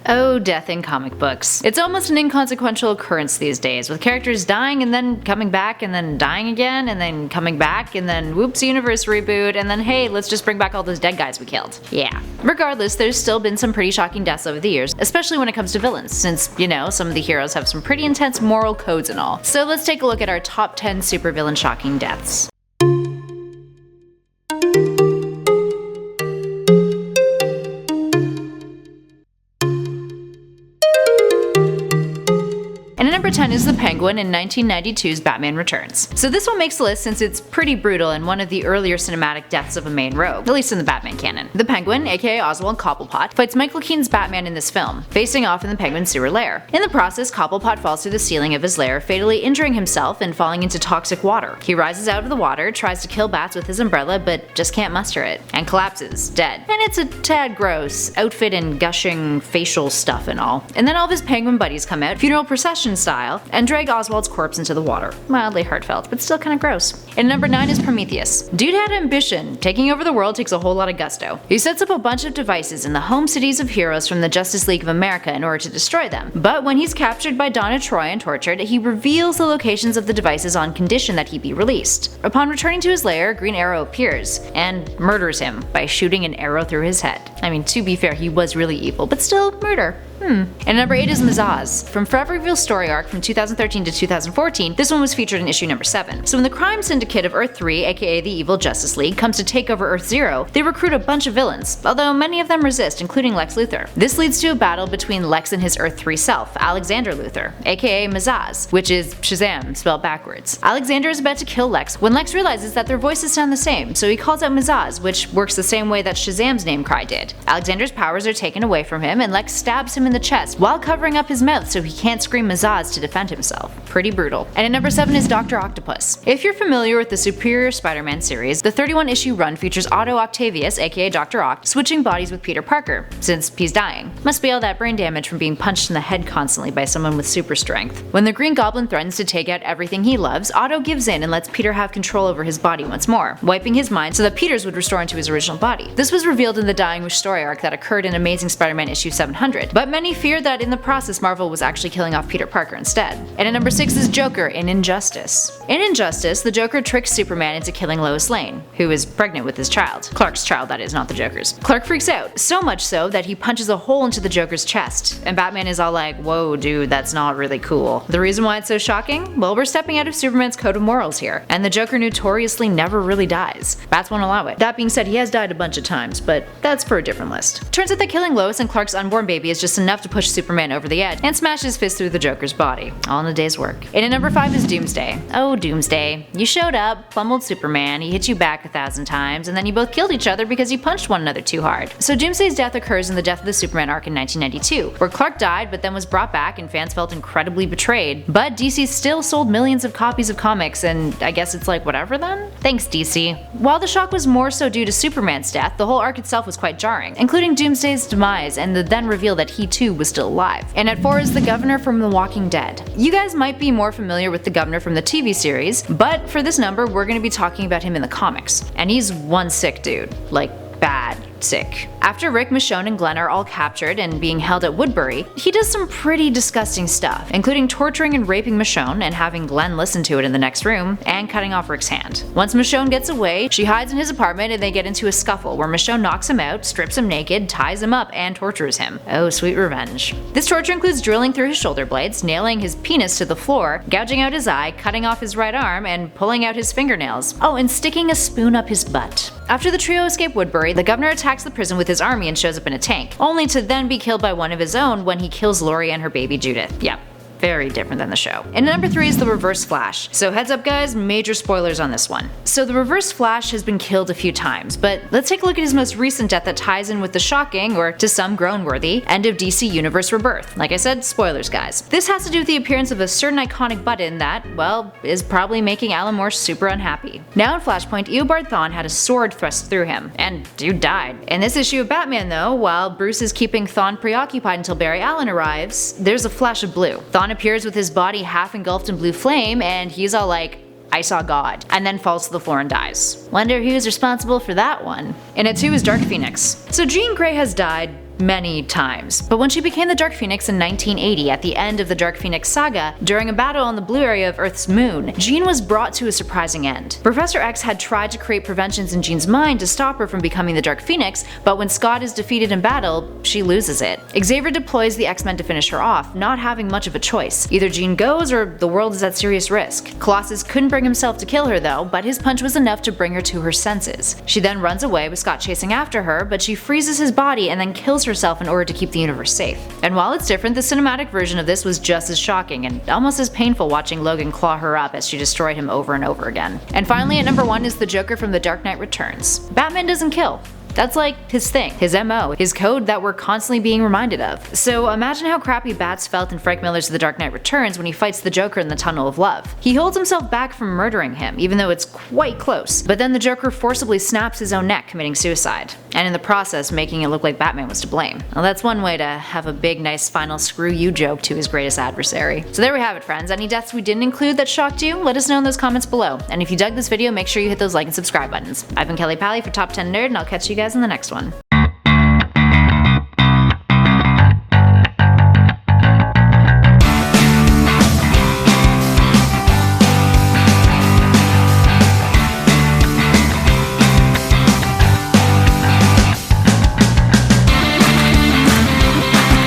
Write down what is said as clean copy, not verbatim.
Oh, death in comic books. It's almost an inconsequential occurrence these days, with characters dying and then coming back and then dying again and then coming back and then whoops, universe reboot, and then hey, let's just bring back all those dead guys we killed. Yeah. Regardless, there's still been some pretty shocking deaths over the years, especially when it comes to villains, since, you know, some of the heroes have some pretty intense moral codes and all. So let's take a look at our top 10 supervillain shocking deaths. Number 10 is the Penguin in 1992's Batman Returns. So this one makes the list since it's pretty brutal and one of the earlier cinematic deaths of a main rogue, at least in the Batman canon. The Penguin, aka Oswald Cobblepot, fights Michael Keaton's Batman in this film, facing off in the Penguin's sewer lair. In the process, Cobblepot falls through the ceiling of his lair, fatally injuring himself and falling into toxic water. He rises out of the water, tries to kill bats with his umbrella, but just can't muster it, and collapses, dead. And it's a tad gross, outfit and gushing facial stuff and all. And then all of his Penguin buddies come out, funeral procession style, and drag Oswald's corpse into the water. Mildly heartfelt, but still kinda gross. And number 9 is Prometheus. Dude had ambition. Taking over the world takes a whole lot of gusto. He sets up a bunch of devices in the home cities of heroes from the Justice League of America in order to destroy them. But when he's captured by Donna Troy and tortured, he reveals the locations of the devices on condition that he be released. Upon returning to his lair, Green Arrow appears and murders him by shooting an arrow through his head. I mean, to be fair, he was really evil, but still, murder. And number 8 is Mossad. From Forever Reveal's story arc from 2013 to 2014, this one was featured in issue number 7. So when the crime syndicate of Earth 3, aka the Evil Justice League, comes to take over Earth 0, they recruit a bunch of villains, although many of them resist, including Lex Luthor. This leads to a battle between Lex and his Earth 3 self, Alexander Luthor, aka Mossad, which is Shazam, spelled backwards. Alexander is about to kill Lex when Lex realizes that their voices sound the same, so he calls out Mossad, which works the same way that Shazam's name cry did. Alexander's powers are taken away from him, and Lex stabs him in the chest while covering up his mouth so he can't scream Mossad to defend himself. Pretty brutal. And at number 7 is Dr. Octopus. If you're familiar with the Superior Spider-Man series, the 31-issue run features Otto Octavius, aka Dr. Oct, switching bodies with Peter Parker, since he's dying. Must be all that brain damage from being punched in the head constantly by someone with super strength. When the Green Goblin threatens to take out everything he loves, Otto gives in and lets Peter have control over his body once more, wiping his mind so that Peter's would restore into his original body. This was revealed in the Dying Wish story arc that occurred in Amazing Spider-Man issue 700, but many feared that in the process Marvel was actually killing off Peter Parker instead. And at number 6 is Joker in Injustice. In Injustice, the Joker tricks Superman into killing Lois Lane, who is pregnant with his child. Clark's child, that is, not the Joker's. Clark freaks out, so much so that he punches a hole into the Joker's chest, and Batman is all like, whoa dude, that's not really cool. The reason why it's so shocking? Well, we're stepping out of Superman's code of morals here, and the Joker notoriously never really dies. Bats won't allow it. That being said, he has died a bunch of times, but that's for a different list. Turns out that killing Lois and Clark's unborn baby is just enough to push Superman over the edge and smash his fist through the Joker's body, all in a day's work. And at number 5 is Doomsday. Oh, Doomsday. You showed up, fumbled Superman, he hit you back 1,000 times, and then you both killed each other because you punched one another too hard. So Doomsday's death occurs in the Death of the Superman arc in 1992, where Clark died but then was brought back and fans felt incredibly betrayed. But DC still sold millions of copies of comics, and I guess it's like whatever then? Thanks DC. While the shock was more so due to Superman's death, the whole arc itself was quite jarring, including Doomsday's demise and the then reveal that he too was still alive. And at 4 is the Governor from The Walking Dead. You guys might be more familiar with the Governor from the TV series, but for this number we're going to be talking about him in the comics. And he's one sick dude. Like, bad sick. After Rick, Michonne, and Glenn are all captured and being held at Woodbury, he does some pretty disgusting stuff, including torturing and raping Michonne and having Glenn listen to it in the next room, and cutting off Rick's hand. Once Michonne gets away, she hides in his apartment and they get into a scuffle where Michonne knocks him out, strips him naked, ties him up, and tortures him. Oh, sweet revenge. This torture includes drilling through his shoulder blades, nailing his penis to the floor, gouging out his eye, cutting off his right arm, and pulling out his fingernails. Oh, and sticking a spoon up his butt. After the trio escape Woodbury, the Governor attacks the prison with his army and shows up in a tank, only to then be killed by one of his own when he kills Lori and her baby Judith. Yep. Very different than the show. And number 3 is the Reverse Flash. So heads up guys, major spoilers on this one. So the Reverse Flash has been killed a few times, but let's take a look at his most recent death that ties in with the shocking, or to some groan-worthy, end of DC Universe rebirth. Like I said, spoilers guys. This has to do with the appearance of a certain iconic button that, well, is probably making Alan Moore super unhappy. Now in Flashpoint, Eobard Thawne had a sword thrust through him, and dude died. In this issue of Batman though, while Bruce is keeping Thawne preoccupied until Barry Allen arrives, there's a flash of blue. Thawne appears with his body half engulfed in blue flame, and he's all like, I saw God, and then falls to the floor and dies. Wonder who's responsible for that one. And at 2 is Dark Phoenix. So Jean Grey has died many times. But when she became the Dark Phoenix in 1980 at the end of the Dark Phoenix saga, during a battle on the blue area of Earth's moon, Jean was brought to a surprising end. Professor X had tried to create preventions in Jean's mind to stop her from becoming the Dark Phoenix, but when Scott is defeated in battle, she loses it. Xavier deploys the X-Men to finish her off, not having much of a choice. Either Jean goes or the world is at serious risk. Colossus couldn't bring himself to kill her though, but his punch was enough to bring her to her senses. She then runs away with Scott chasing after her, but she freezes his body and then kills herself in order to keep the universe safe. And while it's different, the cinematic version of this was just as shocking and almost as painful watching Logan claw her up as she destroyed him over and over again. And finally at number 1 is the Joker from The Dark Knight Returns. Batman doesn't kill. That's like his thing, his MO, his code that we're constantly being reminded of. So imagine how crappy Bats felt in Frank Miller's The Dark Knight Returns when he fights the Joker in the Tunnel of Love. He holds himself back from murdering him, even though it's quite close, but then the Joker forcibly snaps his own neck, committing suicide, and in the process making it look like Batman was to blame. Well, that's one way to have a big nice final screw you joke to his greatest adversary. So there we have it, friends. Any deaths we didn't include that shocked you? Let us know in those comments below. And if you dug this video, make sure you hit those like and subscribe buttons. I've been Kelly Pally for Top 10 Nerd, and I'll catch you guys in the next one.